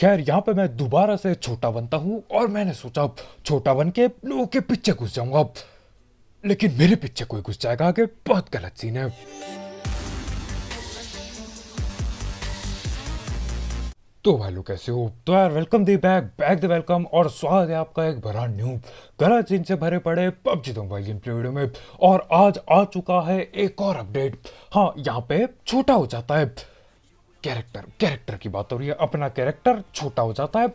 खैर यहाँ पे मैं दोबारा से छोटा बनता हूँ और मैंने सोचा छोटा बन के लोगों के पीछे घुस जाऊंगा, लेकिन मेरे पीछे कोई घुस जाएगा आगे, बहुत गलत सीन है। तो भाई लोग कैसे हो? तो यार welcome the back back the welcome और स्वागत है आपका एक ब्रांड न्यू गलत सीन से भरे पड़े पबजी दो भाई गेम प्ले वीडियो में। और आज आ चुका है एक और अपडेट। हाँ, यहाँ पे छोटा हो जाता है कैरेक्टर की बात हो रही है। अपना कैरेक्टर छोटा हो जाता है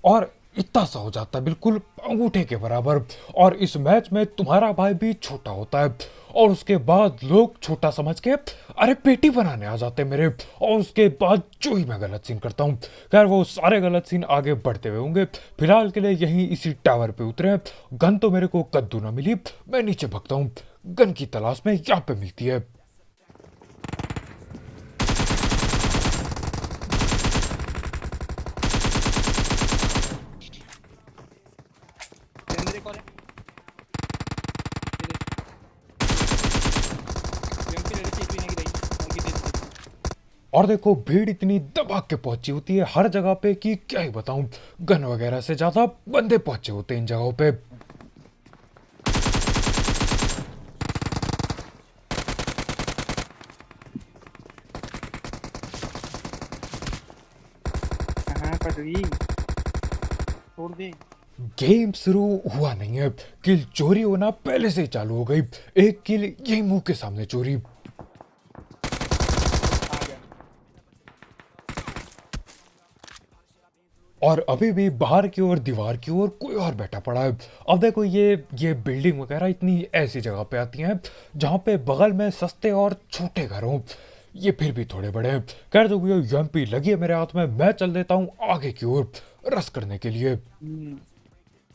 और इतना सा हो जाता है बिल्कुल अंगूठे के बराबर। और इस मैच में तुम्हारा भाई भी छोटा होता है और उसके बाद लोग छोटा समझ के अरे पेटी बनाने आ जाते हैं मेरे। और उसके बाद जो ही मैं गलत सीन करता हूँ, खैर वो सारे गलत सीन आगे बढ़ते हुए होंगे। फिलहाल के लिए यहीं इसी टावर पे उतरे हैं। गन तो मेरे को कद्दू ना मिली, मैं नीचे भगता हूँ गन की तलाश में, यहाँ पे मिलती है। अंदर एक और है। ये देख, एमपी ले रही थी, एक भी नहीं गिराई, बाकी दे दी। और देखो भीड़ इतनी दबा के पहुंची होती है हर जगह पे कि क्या ही बताऊं। गन वगैरह से ज्यादा बंदे पहुंचे होते हैं इन जगहों पे। कहाँ पड़ गई? छोड़ दे। गेम शुरू हुआ नहीं है, किल चोरी होना पहले से ही चालू हो गई। एक किल यही मुंह के सामने चोरी। आ गया। और अभी भी बाहर की ओर दीवार की ओर कोई और बैठा पड़ा है। अब देखो ये बिल्डिंग वगैरह इतनी ऐसी जगह पे आती हैं जहाँ पे बगल में सस्ते और छोटे घर हों। ये फिर भी थोड़े बड़े हैं। खैर जो भी यूएमपी लगी है मेरे हाथ में, मैं चल देता हूँ आगे की ओर रस करने के लिए।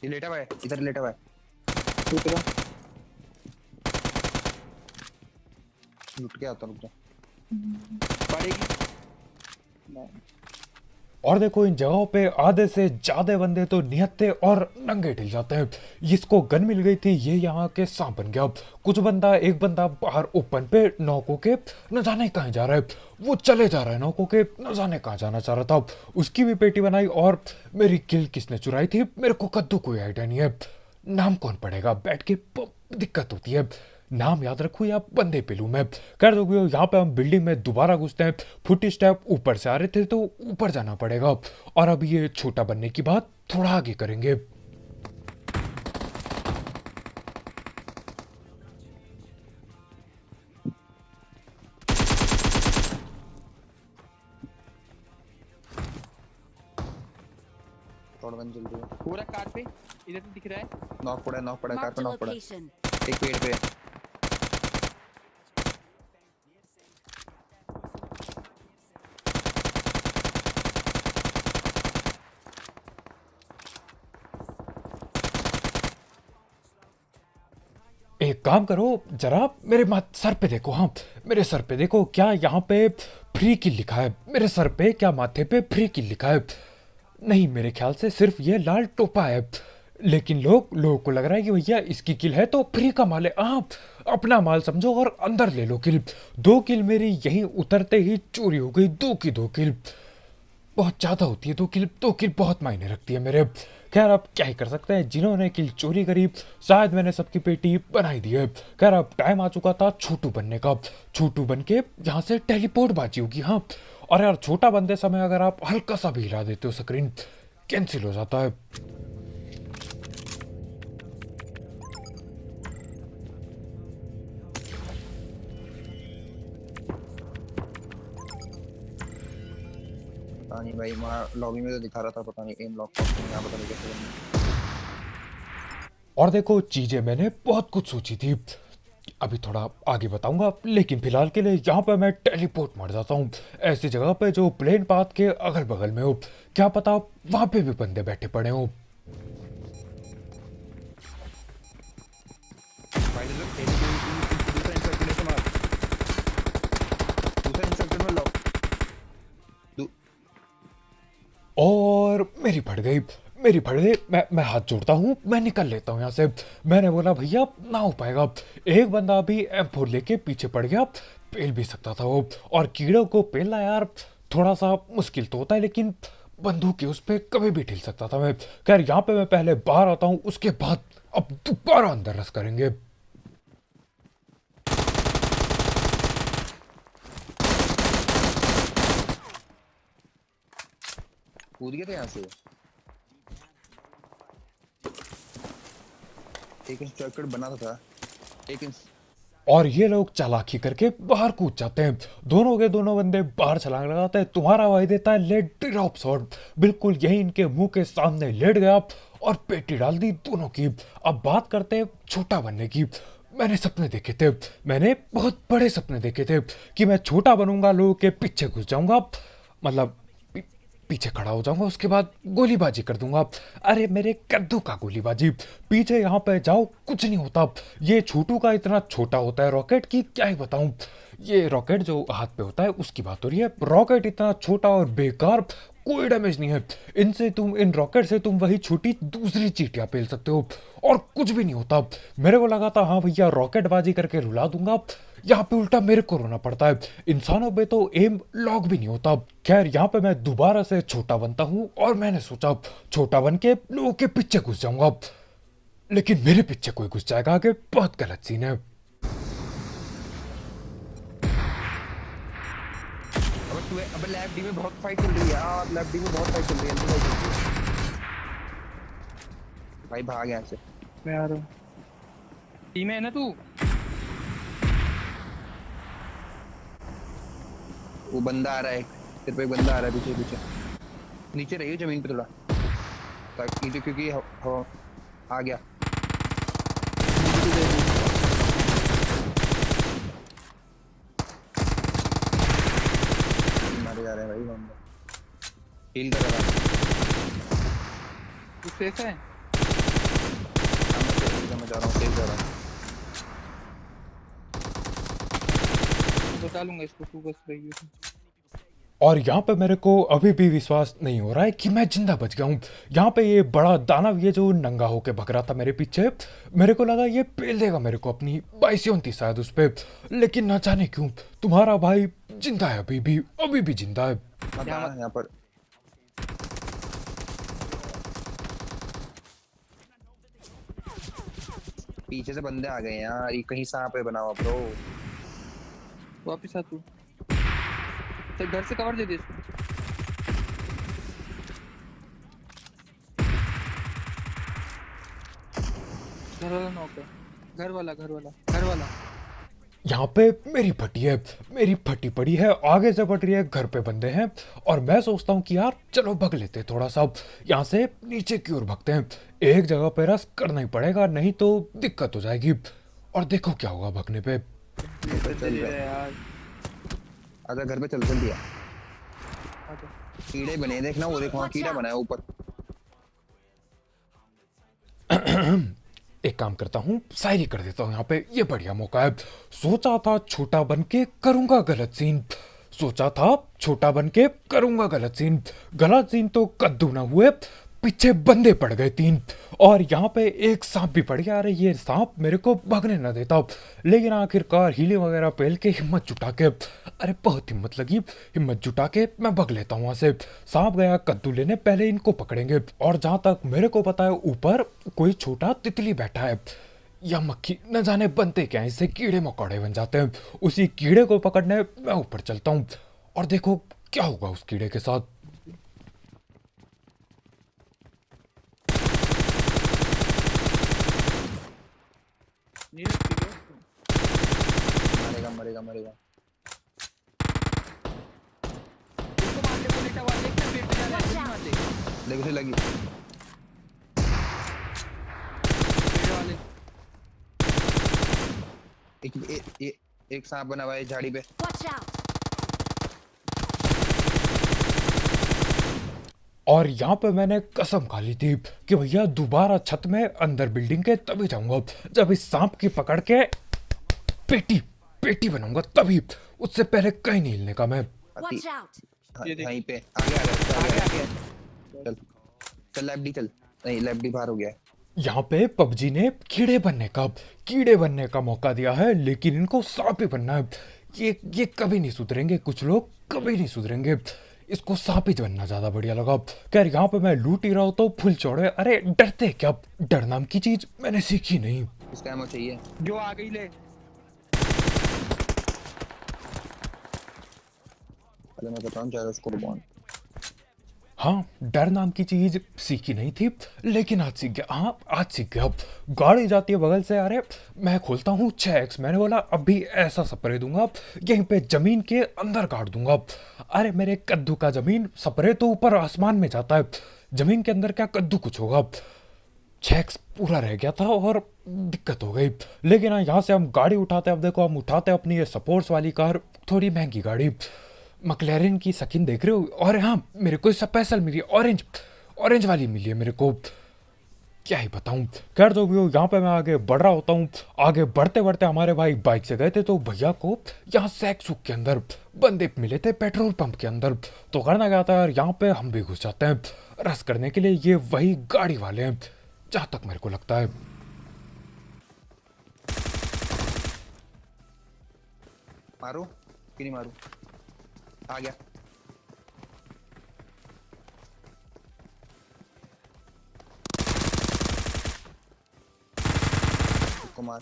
ये लेटा हुआ है, इधर लेटा हुआ है। उतरा। लुट के आता, रुक जा। पड़ेगी। नहीं। और देखो इन जगहों पे आधे से ज्यादा बंदे तो निहत्थे और नंगे ढिल जाते हैं। इसको गन मिल गई थी, ये यहाँ के सांप बन गया। एक बंदा बाहर ओपन पे नौकों के न जाने कहाँ जा रहा है, वो चले जा रहा है नौकों के न जाने कहाँ जाना चाह रहा था। उसकी भी पेटी बनाई। और मेरी किल किसने चुराई थी मेरे को कद्दू कोई आइडिया नहीं है। नाम कौन पड़ेगा, बैठ के दिक्कत होती है, नाम याद रखूं या बंदे पे लूं मैं। कर दोगे यहाँ पे हम बिल्डिंग में दोबारा घुसते हैं। फुट स्टेप ऊपर से आ रहे थे तो ऊपर जाना पड़ेगा। और अब ये छोटा बनने की बात थोड़ा आगे करेंगे। थोड़ा बंद जल्दी है। पूरा कार पे इधर तो दिख रहा है। नॉक पड़ा है, कार Marked पे a नॉक पड़ा है। location. एक पेड़ पे है। एक काम करो, जरा मेरे सर पे देखो। हाँ, मेरे सर पे देखो, क्या यहाँ पे फ्री किल लिखा है? मेरे सर पे क्या माथे पे फ्री किल लिखा है? नहीं, मेरे ख्याल से सिर्फ ये लाल टोपा है। लेकिन लोगों को लग रहा है कि भैया इसकी किल है तो फ्री का माल है। आप अपना माल समझो और अंदर ले लो किल। 2 किल मेरी यहीं उतरते ही चोरी हो गई। 2 किल बहुत ज्यादा होती है। 2 किल बहुत मायने रखती है मेरे। खैर अब क्या ही कर सकते हैं, जिन्होंने किल चोरी करी शायद मैंने सबकी पेटी बनाई दी है। खैर अब टाइम आ चुका था छोटू बनने का। छोटू बन के यहाँ से टेलीपोर्ट बाजी होगी। हाँ, और यार छोटा बनते समय अगर आप हल्का सा भी हिला देते हो स्क्रीन कैंसिल हो जाता है। पता नहीं भाई, वहाँ लॉबी में तो दिखा रहा था, पता नहीं एम लॉक यहाँ पता नहीं कैसे करना है। और देखो चीजें मैंने बहुत कुछ सोची थी, अभी थोड़ा आगे बताऊंगा। लेकिन फिलहाल के लिए यहाँ पे मैं टेलीपोर्ट मार जाता हूँ ऐसी जगह पे जो प्लेन पाथ के अगल बगल में हो। क्या पता वहां पे भी बंदे बैठे पड़े हो। भाई दूसरा इंस्ट्रक्टर से मार, दूसरा इंस्ट्रक्टर में लॉक। और मेरी फट गई। मैं हाथ जोड़ता हूँ, मैं निकल लेता हूँ यहाँ से। मैंने बोला भैया ना हो पाएगा। एक बंदा भी M4 लेके पीछे पड़ गया, पेल भी सकता था वो। और कीड़ों को पेलना यार थोड़ा सा मुश्किल तो होता है, लेकिन बंदूक की उस पे कभी भी ढिल सकता था मैं। खैर यहाँ पे मैं पहले बाहर आता हूँ, उसके बाद अब दोबारा अंदर रस करेंगे। कूद गए थे यहाँ से। एक इंच चौकट बना था, एक इंच। और ये लोग चालाकी करके बाहर कूद जाते हैं। दोनों के दोनों बंदे बाहर छलांग लगाते हैं। तुम्हारा भाई देता है लेट ड्रॉप शॉट, बिल्कुल यही इनके मुंह के सामने लेट गया और पेटी डाल दी दोनों की। अब बात करते हैं छोटा बनने की। मैंने सपने देखे थे, मैंने बहुत बड़े सपने देखे थे कि मैं छोटा बनूंगा, लोगों के पीछे घुस जाऊंगा, मतलब पीछे खड़ा हो जाऊंगा, उसके बाद गोलीबाजी कर दूंगा। अरे मेरे कद्दू का गोलीबाजी, पीछे यहाँ पे जाओ कुछ नहीं होता। ये छोटू का इतना छोटा होता है रॉकेट की क्या ही बताऊं। ये रॉकेट जो हाथ पे होता है उसकी बात हो रही है। रॉकेट इतना छोटा और बेकार, कोई डैमेज नहीं है। इन रॉकेट से तुम वही छोटी दूसरी चींटियां पेल सकते हो और कुछ भी नहीं होता। मेरे को लगा था हाँ भैया रॉकेटबाजी करके रुला दूंगा, यहाँ पे उल्टा मेरे को रोना पड़ता है। इंसानों पे तो एम लॉक भी नहीं होता। खैर यहाँ पे मैं दोबारा से छोटा बनता हूँ और मैंने सोचा छोटा बन के लोगों के पीछे घुस जाऊंगा, लेकिन मेरे पीछे कोई घुस जाएगा आगे, बहुत गलत सीन है। अब लैब डी में बहुत फाइट चल रही है यार, लैब डी में बहुत फाइट चल रही है, अंदर भाई भाग यहाँ से। मैं आ रहा हूँ। टीम में है ना तू? वो बंदा आ रहा है, तेरे पे एक बंदा आ रहा है पीछे पीछे। नीचे रहिए जमीन पे थोड़ा, ताकि क्योंकि आ गया। मारे जा रहे हैं भाई बंदा, हील कर रहा है। तू सेफ है? मैं जा रहा हूँ, सेव कर रहा हूँ। बता लूंगा इसको, तू बस रही है। और यहाँ पे मेरे को अभी भी विश्वास नहीं हो रहा है कि मैं जिंदा बच गया हूँ। यहाँ पे ये बड़ा दानव ये जो नंगा होके भग रहा था मेरे पीछे, मेरे को लगा ये पेल देगा मेरे को अपनी 22-29 शायद उस पे, लेकिन ना जाने क्यों तुम्हारा भाई जिंदा है, अभी भी जिंदा है। यहाँ पर पीछे से बंदे आ गए यार, ये कहीं सांप है बना हुआ ब्रो। वापिस आ तू, चल घर से कवर दे दे इसको। घर वाला नॉक है, घर वाला। यहाँ पे मेरी फटी पड़ी है, आगे से फट रही है, घर पे बंदे हैं और मैं सोचता हूँ कि यार चलो भग लेते हैं थोड़ा सा, यहाँ से नीचे की ओर भगते हैं। एक जगह पे रस करना ही पड़ेगा, नहीं तो दिक्कत हो जाएगी। और देखो क्या होगा भगने पे। चल यार आजा घर पे चल दिया। आजा। कीड़े बने देखना, वो देखो वहाँ कीड़ा बना है ऊपर। एक काम करता हूँ, शायरी कर देता हूँ यहाँ पे, ये बढ़िया मौका है। सोचा था छोटा बन के करूंगा गलत सीन तो कद्दू ना हुए, पीछे बंदे पड़ गए 3 और यहाँ पे एक सांप भी पड़ गया। अरे ये सांप मेरे को भगने ना देता, लेकिन आखिरकार हीले वगैरह पहल के हिम्मत जुटा के, अरे बहुत हिम्मत लगी, हिम्मत जुटा के मैं भग लेता हूँ वहाँ से। सांप गया कद्दू लेने, पहले इनको पकड़ेंगे। और जहाँ तक मेरे को पता है ऊपर कोई छोटा तितली बैठा है या मक्खी, न जाने बनते क्या, इससे कीड़े मकोड़े बन जाते हैं। उसी कीड़े को पकड़ने मैं ऊपर चलता हूँ और देखो क्या होगा उस कीड़े के साथ। मरेगा उसको मार दे, वो लेटा हुआ देख ना, पेट में जा रहा है, जल्दी मार दे। देख उसे लगी। पेड़ वाले एक सांप बना हुआ है झाड़ी पे। Watch out! और यहाँ पे मैंने कसम खा ली थी कि भैया दोबारा छत में अंदर बिल्डिंग के तभी जाऊंगा जब इस सांप की पकड़ के पेटी बनाऊंगा, तभी, उससे पहले कहीं नहीं हिलने का मैं। Watch out! ये देख। यहीं पे आ गया। आगे चल लैब डी चल। नहीं लैब डी बाहर हो गया है। यहाँ पे पबजी ने कीड़े बनने का मौका दिया है, लेकिन इनको सांप ही बनना है। ये कभी नहीं सुधरेंगे, कुछ लोग कभी नहीं सुधरेंगे। इसको सांप ही बनना ज्यादा बढ़िया लगा। खैर यहाँ पे मैं लूट ही रहा हूँ तो फुल चौड़े, अरे डरते क्या, डर नाम की चीज मैंने सीखी नहीं। इसका एमो चाहिए। जो आ गई ले। पहले मैं बताऊं जायरोस्कोप बॉन्ड। हाँ, डर नाम की चीज सीखी नहीं थी, लेकिन आज सीख गया। हाँ, आज सीख गया। गाड़ी जाती है बगल से, अरे मैं खोलता हूँ 6x, मैंने बोला अभी ऐसा स्प्रे दूंगा यहीं पे जमीन के अंदर काट दूंगा। अरे मेरे कद्दू का जमीन, स्प्रे तो ऊपर आसमान में जाता है, जमीन के अंदर क्या कद्दू कुछ होगा। 6x पूरा रह गया था और दिक्कत हो गई। लेकिन हाँ, यहाँ से हम गाड़ी उठाते हैं। अब देखो हम उठाते हैं अपनी ये स्पोर्ट्स वाली कार, थोड़ी महंगी गाड़ी, मकलैरन की स्किन देख रहे हो। और हाँ, मेरे को स्पेशल मिली, ऑरेंज ऑरेंज वाली मिली है मेरे को, क्या ही बताऊं। खैर जो भी हो, यहाँ पे मैं आगे बढ़ रहा होता हूँ। आगे बढ़ते बढ़ते हमारे भाई बाइक से गए थे, तो भैया को यहाँ सैकसुक के अंदर बंदे मिले थे पेट्रोल पंप के अंदर। तो करना क्या था यार, यहाँ पे हम भी घुस जाते हैं रस करने के लिए। ये वही गाड़ी वाले हैं जहाँ तक मेरे को लगता है। मारू कि नहीं मारू? आ गया। एक को मार,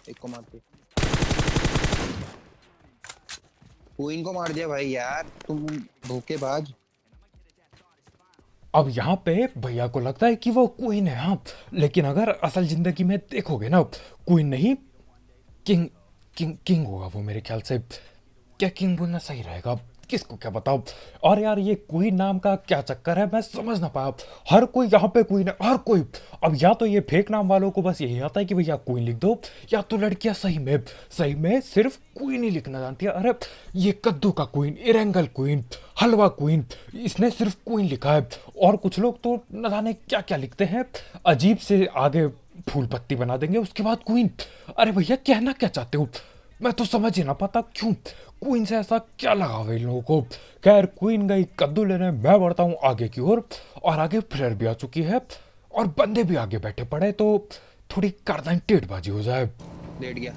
एक को मार दे। क्वीन को मार दिया भाई यार, तुम धोखेबाज। अब यहाँ पे भैया को लगता है कि वो क्वीन है। हाँ, लेकिन अगर असल जिंदगी में देखोगे ना, क्वीन नहीं, किंग किंग किंग होगा वो मेरे ख्याल से। क्या किंग बोलना सही रहेगा, किसको क्या बताओ। और यार ये क्वीन नाम का क्या चक्कर है, मैं समझ ना पाया। हर कोई यहाँ पे क्वीन है, हर कोई। अब या तो ये फेक नाम वालों को बस यही आता है कि भैया क्वीन लिख दो, या तो लड़कियां सही में सिर्फ क्वीन ही लिखना जानती है। अरे ये कद्दू का क्वीन, इरेंगल क्वीन, हलवा क्वीन, इसने सिर्फ क्वीन लिखा है। और कुछ लोग तो न जाने क्या क्या लिखते हैं, अजीब से आगे फूल पत्ती बना देंगे, उसके बाद क्वीन। अरे भैया कहना क्या चाहते हो, मैं तो समझ ही ना पाता क्यों क्वीन से ऐसा क्या लगाव है इन लोगों को। खैर क्वीन गई कद्दू लेने, मैं बढ़ता हूँ आगे की ओर। और आगे फ्लेयर भी आ चुकी है और बंदे भी आगे बैठे पड़े, तो थोड़ी करदान टेढ़बाजी हो जाए। लेट गया।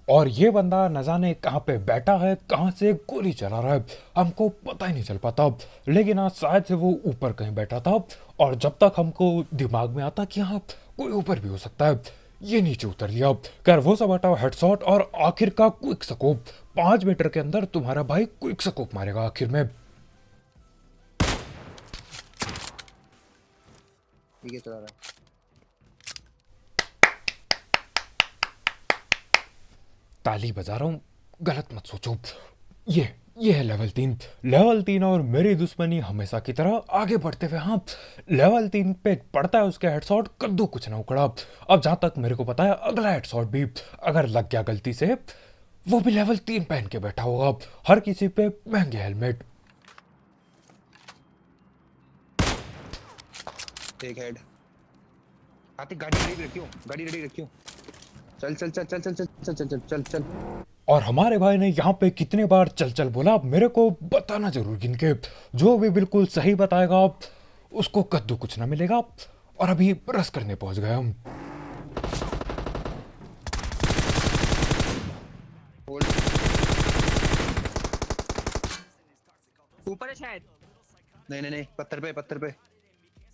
और ये बंदा न जाने कहाँ पे बैठा है, कहाँ से गोली चला रहा है, हमको पता ही नहीं चल पाता। लेकिन आज शायद से वो ऊपर कहीं बैठा था, और जब तक हमको दिमाग में आता कि हाँ कोई ऊपर भी हो सकता है, ये नीचे उतर लिया। खैर वो सब हटाओ, हेडशॉट और आखिर का क्विक स्कोप। 5 मीटर के अंदर तुम्हारा भाई क्विक स्कोप मारेगा आखिर में। ठीक है, चला रहा है। ताली बजा रहा हूँ, गलत मत सोचो। ये है लेवल 3 और मेरी दुश्मनी हमेशा की तरह आगे बढ़ते हुए। हाँ, लेवल 3 पे पड़ता है उसके हेडशॉट, कद्दू कुछ ना उखड़ा। अब जहां तक मेरे को पता है, अगला हेडशॉट भी अगर लग गया गलती से, वो भी लेवल 3 पहन के बैठा होगा, हर किसी पे महंगे हेलमेट। एक हेड। आते गाड़ी रेडी रखियो, गाड़ी रेडी रखियो। चल चल चल चल चल चल चल चल चल चल चल। और हमारे भाई ने यहाँ पे कितने बार चल चल बोला, मेरे को बताना जरूर गिन के। जो भी बिल्कुल सही बताएगा उसको कद्दू कुछ ना मिलेगा। और अभी रस करने पहुंच गए हम। होल्ड। ऊपर है शायद। नहीं नहीं नहीं, पत्थर पे पत्थर पे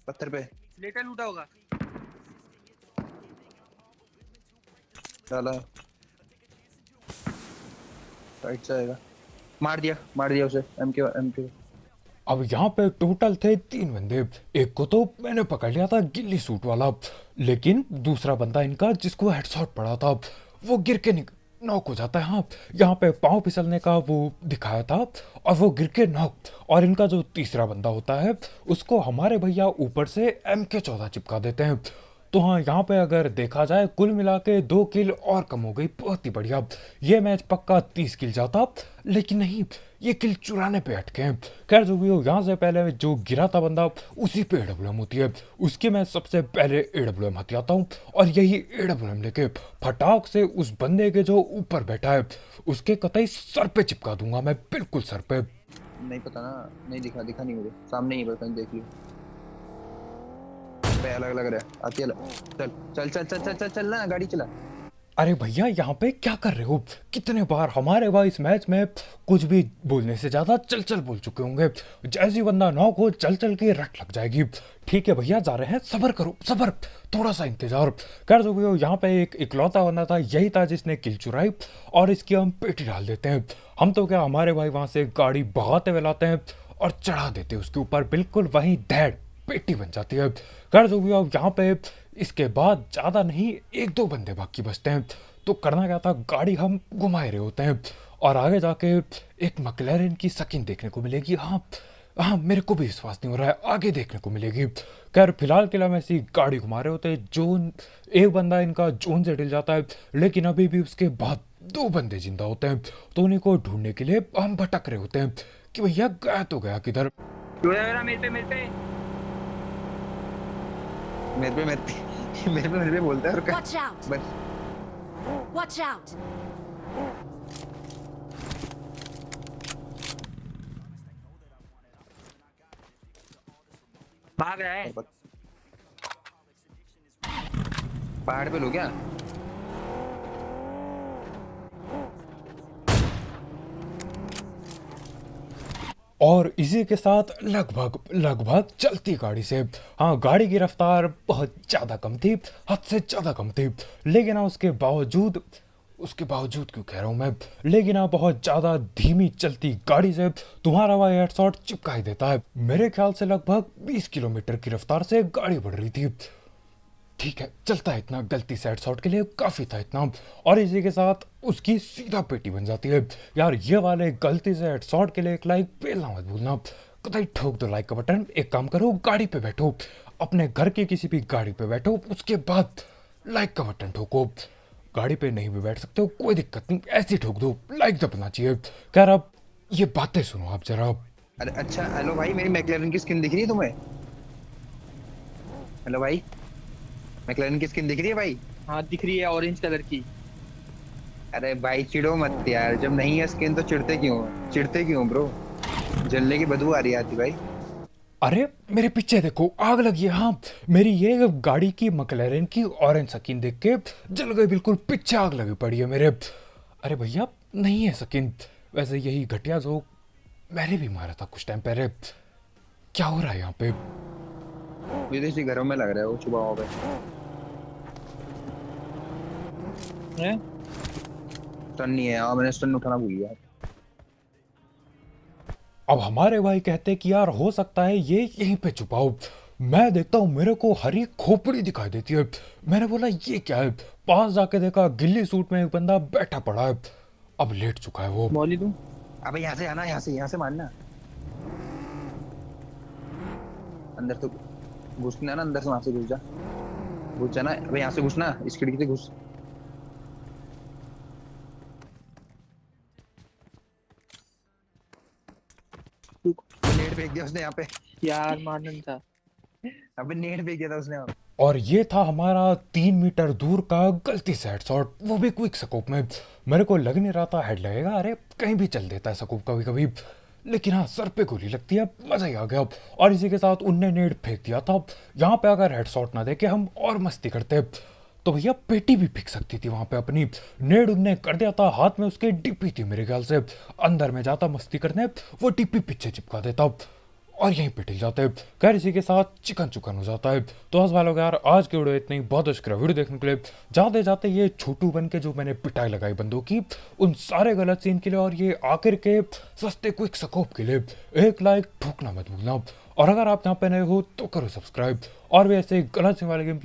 पत्थर पे। लेटर लूटा होगा। डाला राइट से आएगा। मार दिया उसे। एमके। अब यहाँ पे टोटल थे 3 बंदे। एक को तो मैंने पकड़ लिया था, गिल्ली सूट वाला, लेकिन दूसरा बंदा इनका जिसको हेडशॉट पड़ा था, वो गिर के नॉक हो जाता है। हाँ, यहाँ पे पाँव फिसलने का वो दिखाया था, और वो गिर के नॉक। और इनका जो तीसरा बंदा होता है, उसको हमारे भैया ऊपर से MK14 चिपका देते हैं। तो हाँ, यहाँ पे अगर देखा जाए कुल मिला के 2 किल और कम हो गई, बहुत ही बढ़िया। ये मैच पक्का 30 किल जाता, लेकिन नहीं, ये किल चुराने पे अटके हैं। खैर जो भी हो, यहाँ से पहले जो गिरा था बंदा, उसी पे AWM होती है, उसकी मैं सबसे पहले AWM हथियाता हूँ, और यही AWM लेके फटाक से उस बंदे के जो ऊपर बैठा है उसके कतई सर पे चिपका दूंगा मैं, बिल्कुल सर पे। नहीं पता ना, नहीं दिखा नहीं मुझे, सामने ही बस देख लियो। पे अलग लग रहा है, आती है। चल चल चल चल चल चल चल ना, गाड़ी चला। अरे भैया, यहाँ पे क्या कर रहे हो? कितने बार हमारे भाई इस मैच में कुछ भी बोलने से ज्यादा चल चल बोल चुके होंगे। जैसी बंदा नॉक हो, चल चल के रट लग जाएगी। ठीक है भैया, जा रहे हैं, सब्र करो, सब्र, थोड़ा सा इंतजार। कर जो भी हो, यहाँ पे एक इकलौता बंदा था, यही था जिसने किल चुराई, और इसकी हम पेटी डाल देते हैं। हम तो क्या, हमारे भाई वहां से गाड़ी भगाते हुए लाते हैं और चढ़ा देते हैं उसके ऊपर, बिल्कुल वहीं डैड पेटी बन जाती है। कर जो भी हो, यहाँ पे इसके बाद ज्यादा नहीं, 1-2 बंदे बाकी बचते हैं। तो करना क्या था, गाड़ी हम घुमाए रहे होते हैं, और आगे जाके एक मैक्लेरन की स्किन देखने को मिलेगी। हाँ हाँ, मेरे को भी विश्वास नहीं हो रहा है, आगे देखने को मिलेगी। खैर फिलहाल के लिए हम ऐसी गाड़ी घुमा रहे होते हैं। जोन, एक बंदा इनका जोन से हिल जाता है, लेकिन अभी भी उसके बाद 2 बंदे जिंदा होते हैं। तो उन्हीं को ढूंढने के लिए हम भटक रहे होते हैं कि भैया गया तो गया किधर। मेरे पे बोलता है और Watch out! बस। Watch out! भाग रहा है। पहाड़ पे लो क्या? और इसी के साथ लगभग लगभग चलती गाड़ी से, हाँ, गाड़ी की रफ्तार बहुत ज़्यादा कम थी, हद से ज़्यादा कम थी, लेकिन हाँ उसके बावजूद क्यों कह रहा हूँ मैं, लेकिन हाँ बहुत ज़्यादा धीमी चलती गाड़ी से तुम्हारा वह हेडशॉट चिपका ही देता है। मेरे ख्याल से लगभग 20 किलोमीटर की रफ्तार से गाड़ी बढ़ रही थी। ठीक है, चलता है इतना, गलती से हेडशॉट के लिए काफ़ी था इतना। और इसी के साथ उसकी सीधा पेटी बन जाती है। यार ये वाले गलती से हेडशॉट के लिए एक लाइक पेलना मत भूलना, कतई ठोक दो लाइक का बटन। एक काम करो, गाड़ी पे बैठो, अपने घर की किसी भी गाड़ी पे बैठो, उसके बाद लाइक का बटन ठोको। गाड़ी पे नहीं भी बैठ सकते हो, कोई दिक्कत नहीं, ऐसे ही ठोक दो, लाइक दबना चाहिए। खैर अब ये बातें सुनो आप जरा। अरे अच्छा, हेलो भाई, मेरी मैक्लेरन की स्किन दिख रही है तुम्हें? हेलो भाई, मैक्लेरन की स्किन दिख रही है भाई? हाँ दिख रही है, ऑरेंज कलर की। अरे भाई चिढ़ो मत यार, जब नहीं है स्किन तो चिढ़ते क्यों ब्रो? जलने की बदबू आ रही आती भाई। अरे मेरे पीछे देखो, आग लगी है। हाँ, मेरी ये गाड़ी की मैक्लेरन की ऑरेंज स्किन देख के जल गई, बिल्कुल पीछे आग लगी पड़ी है मेरे। अरे भैया नहीं है स्किन, वैसे यही घटिया जो मैंने भी मारा था कुछ टाइम पहले। क्या हो रहा है यहाँ पे? विदेशी घरों में लग रहा है वो छुपा हुआ है? स्टन नहीं है। हाँ, मैंने स्टन उठाना भूल गया। अब हमारे भाई कहते कि यार हो सकता है ये यहीं पे छुपाओ। मैं देखता हूँ मेरे को हरी खोपड़ी दिखाई देती है। मैंने बोला ये क्या है, पास जाके देखा गिल्ली सूट में एक बंदा बैठा पड़ा है, अब लेट चुका है वो। मौली दूं? अबे यहाँ से आना, यहाँ से मारना। अंदर तो घुसना है ना, अंदर से वहां से घुस जाना। अबे यहाँ से घुसना, इस खिड़की से घुस। नेट फेंक दिया उसने यहाँ पे। यार मारना था। अबे नेट फेंक दिया था उसने। और ये था हमारा 3 मीटर दूर का गलती से हेडशॉट, वो भी क्विक स्कोप में। मेरे को लग नहीं रहा था हेड लगेगा, अरे कहीं भी चल देता है स्कोप कभी कभी, लेकिन हाँ सर पे गोली लगती है, मजा ही आ गया। और इसी के साथ उनने नेट फेंक दिया था। यहाँ पे अगर हेडशॉट ना देके हम और मस्ती करते तो भैया पेटी भी फेंक सकती थी वहां पे अपनी। नेड उनने कर दिया था, हाथ में उसके डीपी थी मेरे ख्याल से, अंदर में जाता मस्ती करने, वो डीपी पीछे चिपका देता और यहीं पे टिक जाते हैं। खैर इसी के साथ चिकन चुकन हो जाता है। तो बस भाई लोग यार, आज की वीडियो इतनी, बहुत शुक्रिया वीडियो देखने के लिए। जाते जाते ये छोटू बन के जो मैंने पिटाई लगाई बंदों की, उन सारे गलत सीन के लिए और ये आखिर के सस्ते क्विक स्कोप के लिए एक लाइक ठोकना मत भूलना। और अगर आप यहाँ पे नए हो तो करो सब्सक्राइब, और भी ऐसे गलत सीन वाले गेम